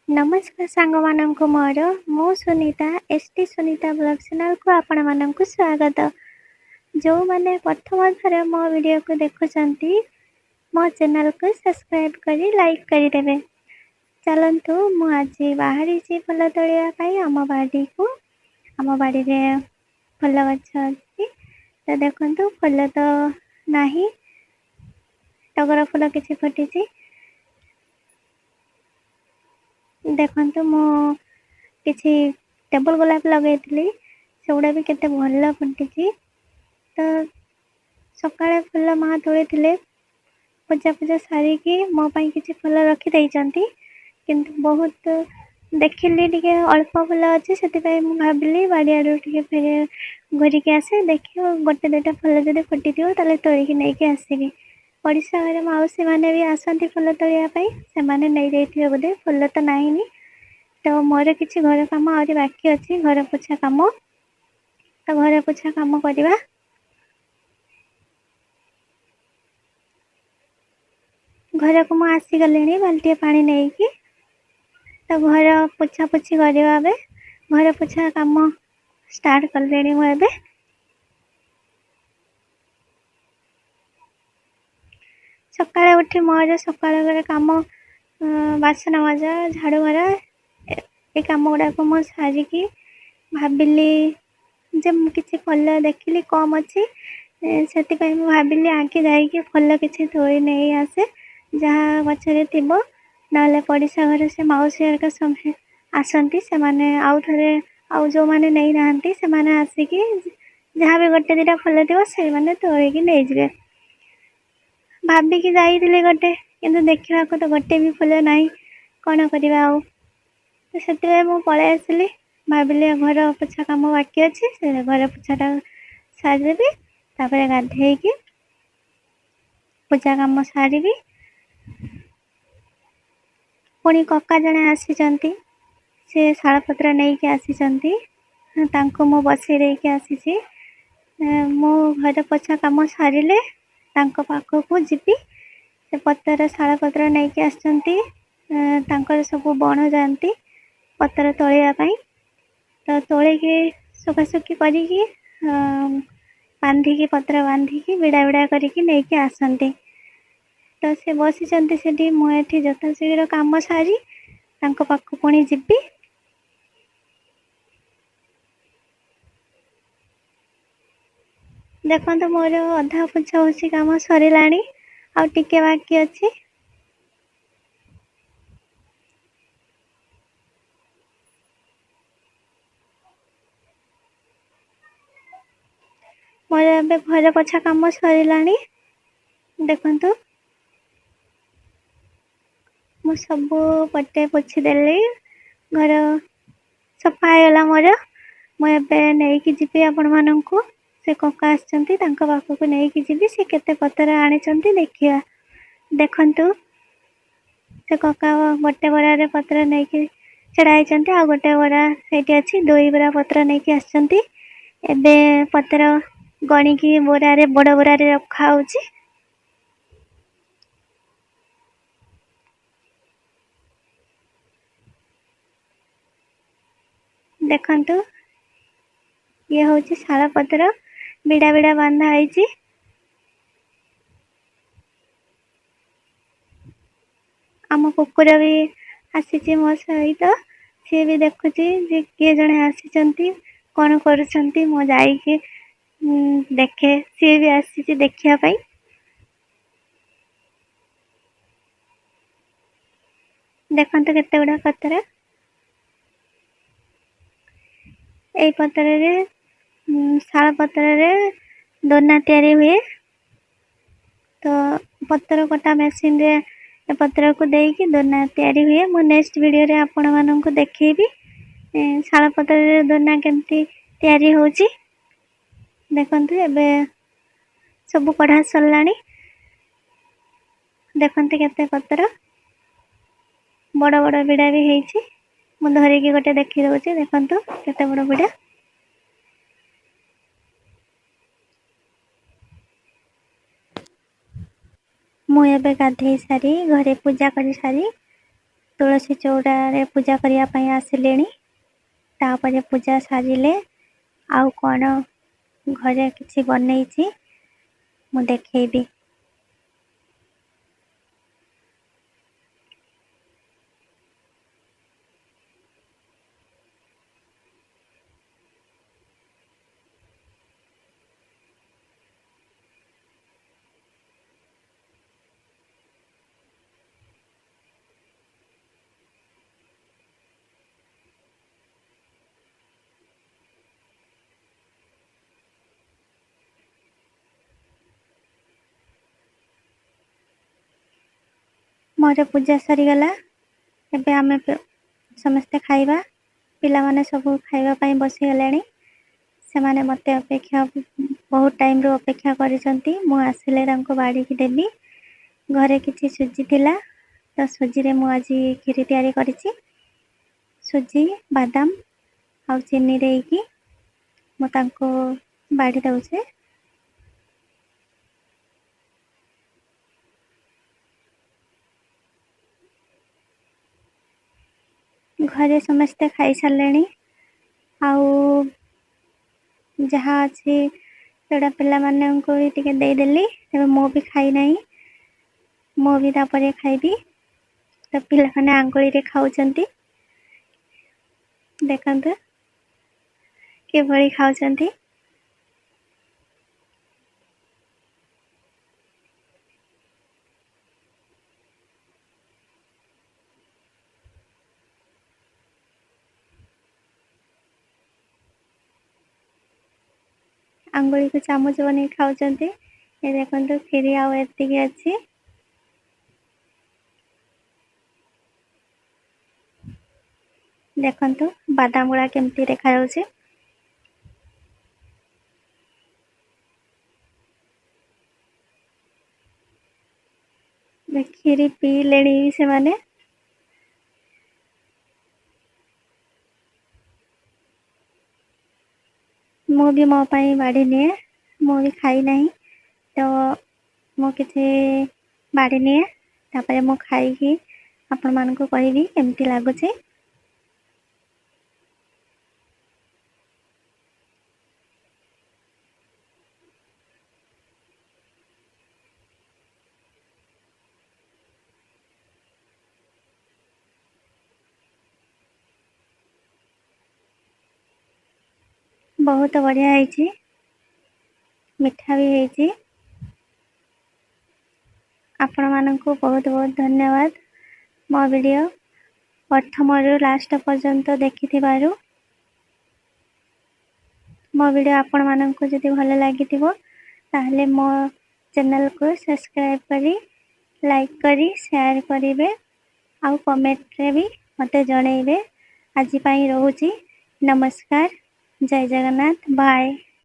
नमस्कार सांगମାନଙ୍କୁ ମୋର ମୁଁ ସୁନିତା ଏସଟି ସୁନିତା ବ୍ଲଗ ଚ୍ୟାନେଲକୁ ଆପଣମାନଙ୍କୁ ସ୍ୱାଗତ। ଯେଉଁମାନେ ପ୍ରଥମ ଥର ମୋ ଭିଡ଼ିଓକୁ ଦେଖୁଛନ୍ତି ମୋ ଚ୍ୟାନେଲକୁ ସବସ୍କ୍ରାଇବ୍ କରି ଲାଇକ୍ କରିଦେବେ। ଚାଲନ୍ତୁ ମୁଁ ଆଜି ବାହାରିଛି ଫୁଲ ତୋଳିବା ପାଇଁ ଆମ ବାଡ଼ିକୁ। ଆମ ବାଡ଼ିରେ ଫୁଲ ଗଛ ଅଛି, ତ ଦେଖନ୍ତୁ ଫୁଲ ତ ନାହିଁ, ଟଗର ଫୁଲ କିଛି ଫୁଟିଛି। ଦେଖନ୍ତୁ ମୁଁ କିଛି ଟେବୁଲ ଗୋଲାପ ଲଗାଇଥିଲି, ସେଗୁଡ଼ା ବି କେତେ ଭଲ ଫୁଟିଛି। ତ ସକାଳେ ଫୁଲ ମା ତୋଳିଥିଲେ, ପୂଜା ସାରିକି ମୋ ପାଇଁ କିଛି ଫୁଲ ରଖିଦେଇଛନ୍ତି, କିନ୍ତୁ ବହୁତ ଦେଖିଲି ଟିକେ ଅଳ୍ପ ଫୁଲ ଅଛି, ସେଥିପାଇଁ ମୁଁ ଭାବିଲି ବାଡ଼ିଆଡ଼ୁ ଟିକେ ଫେରେ ଘୁରିକି ଆସେ, ଦେଖିବ ଗୋଟେ ଦୁଇଟା ଫୁଲ ଯଦି ଫୁଟିଥିବ ତାହେଲେ ତୋଳିକି ନେଇକି ଆସିବି। ପଡ଼ିଶା ଘରେ ମାଉସୀମାନେ ବି ଆସନ୍ତି ଫୁଲ ତୋଳିବା ପାଇଁ, ସେମାନେ ନେଇଯାଇଥିବେ ବୋଧେ, ଫୁଲ ତ ନାହିଁନି। ତ ମୋର କିଛି ଘର କାମ ଆହୁରି ବାକି ଅଛି, ଘର ପୋଛା କାମ। ତ ଘର ପୋଛା କାମ କରିବା। ଘରକୁ ମୁଁ ଆସିଗଲିଣି ବାଲ୍ଟିଏ ପାଣି ନେଇକି। ତ ଘର ପୋଛାପୋଛି କରିବା, ଏବେ ଘର ପୋଛା କାମ ଷ୍ଟାର୍ଟ କଲିଣି ମୁଁ ଏବେ। ସକାଳେ ଉଠି ମୋର ସକାଳ କାମ, ବାସନ ମଜା, ଝାଡ଼ୁ ମରା, ଏ କାମ ଗୁଡ଼ାକ ମୁଁ ସାରିକି ଭାବିଲି ଯେ ମୁଁ କିଛି ଫୁଲ ଦେଖିଲି କମ୍ ଅଛି, ସେଥିପାଇଁ ମୁଁ ଭାବିଲି ଆଗେ ଯାଇକି ଫୁଲ କିଛି ତୋଳି ନେଇ ଆସେ, ଯାହା ଗଛରେ ଥିବ। ନହେଲେ ପଡ଼ିଶା ଘରେ ସେ ମାଉସୀ ହେରିକା ସବୁ ଆସନ୍ତି, ସେମାନେ ଆଉ ଯେଉଁମାନେ ନେଇନାହାନ୍ତି ସେମାନେ ଆସିକି ଯାହା ବି ଗୋଟେ ଦୁଇଟା ଫୁଲ ଥିବ ସେଇମାନେ ତୋଳିକି ନେଇଯିବେ। ଭାବିକି ଯାଇଥିଲି ଗୋଟେ, କିନ୍ତୁ ଦେଖିବାକୁ ତ ଗୋଟେ ବି ଫୁଲ ନାହିଁ, କ'ଣ କରିବା ଆଉ। ତ ସେଥିପାଇଁ ମୁଁ ପଳାଇ ଆସିଲି। ଭାବିଲି ଘର ପୋଛା କାମ ବାକି ଅଛି, ସେ ଘର ପୋଛାଟା ସାରିଦେବି, ତାପରେ ଗାଧେଇକି ପୂଜା କାମ ସାରିବି। ପୁଣି କକା ଜଣେ ଆସିଛନ୍ତି, ସେ ଶାଳପତ୍ର ନେଇକି ଆସିଛନ୍ତି, ତାଙ୍କୁ ମୁଁ ବସେଇ ଦେଇକି ଆସିଛି। ମୁଁ ଘର ପୋଛା କାମ ସାରିଲେ ତାଙ୍କ ପାଖକୁ ଯିବି। ସେ ଶାଳପତ୍ର ନେଇକି ଆସିଛନ୍ତି, ତାଙ୍କର ସବୁ ବଣ ଯାଆନ୍ତି ପତ୍ର ତୋଳିବା ପାଇଁ। ତ ତୋଳିକି ଶୁଖାଶୁଖି କରିକି ପତ୍ର ବାନ୍ଧିକି ବିଡ଼ା କରିକି ନେଇକି ଆସନ୍ତି। ତ ସେ ବସିଛନ୍ତି ସେଠି, ମୁଁ ଏଠି ଯଥାଶୀଘ୍ର କାମ ସାରି ତାଙ୍କ ପାଖକୁ ପୁଣି ଯିବି। ଦେଖନ୍ତୁ ମୋର ଅଧା ପୋଛାପୋଛି କାମ ସରିଲାଣି, ଆଉ ଟିକେ ବାକି ଅଛି। ମୋର ଏବେ ଘର ପୋଛା କାମ ସରିଲାଣି। ଦେଖନ୍ତୁ ମୁଁ ସବୁ ପଟେ ପୋଛିଦେଲି, ଘର ସଫା ହେଇଗଲା ମୋର। ମୁଁ ଏବେ ନେଇକି ଯିବି ଆପଣମାନଙ୍କୁ, ସେ କକା ଆସିଛନ୍ତି ତାଙ୍କ ପାଖକୁ ନେଇକି ଯିବି। ସେ କେତେ ପତ୍ର ଆଣିଛନ୍ତି ଦେଖିବା। ଦେଖନ୍ତୁ ସେ କକା ଗୋଟେ ବରାରେ ପତ୍ର ନେଇକି ଛିଡ଼ା ହେଇଛନ୍ତି, ଆଉ ଗୋଟେ ବରା ସେଇଠି ଅଛି, 2 ବରା ପତ୍ର ନେଇକି ଆସିଛନ୍ତି। ଏବେ ପତ୍ର ଗଣିକି ବଡ଼ ବୋରାରେ ରଖାହେଉଛି। ଦେଖନ୍ତୁ ଇଏ ହେଉଛି ଶାଳପତ୍ର, ବିଡ଼ା ବାନ୍ଧା ହେଇଛି। ଆମ କୁକୁର ବି ଆସିଛି ମୋ ସହିତ, ସିଏ ବି ଦେଖୁଛି ଯେ କିଏ ଜଣେ ଆସିଛନ୍ତି, କ'ଣ କରୁଛନ୍ତି। ମୁଁ ଯାଇକି ଦେଖେ, ସିଏ ବି ଆସିଛି ଦେଖିବା ପାଇଁ। ଦେଖନ୍ତୁ କେତେ ଗୁଡ଼ା ପତ୍ର। ଏଇ ପତ୍ରରେ ଶାଳ ପତ୍ରରେ ଦୋନା ତିଆରି ହୁଏ। ତ ପତ୍ର କଟା ମେସିନରେ ଏ ପତ୍ରକୁ ଦେଇକି ଦୋନା ତିଆରି ହୁଏ। ମୁଁ ନେକ୍ସଟ ଭିଡ଼ିଓରେ ଆପଣମାନଙ୍କୁ ଦେଖେଇବି ଶାଳପତ୍ରରେ ଦୋନା କେମିତି ତିଆରି ହେଉଛି। ଦେଖନ୍ତୁ ଏବେ ସବୁ କଢ଼ା ସରିଲାଣି। ଦେଖନ୍ତୁ କେତେ ପତ୍ର, ବଡ଼ ବଡ଼ ବିଡ଼ା ବି ହେଇଛି। ମୁଁ ଧରିକି ଗୋଟେ ଦେଖି ଦେଉଛି, ଦେଖନ୍ତୁ କେତେ ବଡ଼ ବିଡ଼ା। ମୁଁ ଏବେ ଗାଧେଇ ସାରି ଘରେ ପୂଜା କରି ସାରି तुलसी चौड़ारे पूजा करने आसिले। तापर पूजा सारिले आउ कौन घरे किसी बनई मु देखी। मोर पूजा सरीगला। एबे आमे समस्ते खाइबा। पिला माने सब खाइबा पई बसी गलेनी। से माने मते अपेक्षा बहुत टाइम रो अपेक्षा करिसंती। मु आसिले तांको बाड़ी की देबी। घरे किछि सुजी थिला तो सुजी रे मु आज खीरी तयारी करिछि। सुजी बादाम आ चीनी देकी मु तांको बाड़ी दउछे। घरे समस्ते खाई सारे। आउ जहाँ अच्छी जोड़ा पिला माने भी टिके देदेली। तबे मो भी खाई नहीं। मो भी तापरे खाइबी। तो पिला माने आंगुली रे खाउचंती। देखंतु के भली खाउचंती। आंगुली को चामच बने खाउचंती। ये देखंतु खीरी आउ एतिकी अछि। देखंतु बादाम गुड़ा केमती देखा जाउछे। खीरी पी लेनी से माने। मु भी मो पाई बाड़ी निए। मु भी खाई नहीं। तो मु किछि बाड़ी निए। तापरे मु खाई आपण मानको कहिबी केमती लागुछे। बहुत बढ़िया है। मिठा भी है। आपण माननको बहुत बहुत धन्यवाद। मो वीडियो प्रथम रु लास्ट पर्यंत देखिथिबारु। मो वीडियो आपण माननको जदि भल लागिथिबो ताहले मो चैनल को सब्सक्राइब करी लाइक करी शेयर करिवे आउ कमेंट रे भी मते जणैबे। आज पई रहूची। नमस्कार। जय जगन्नाथ। बाय।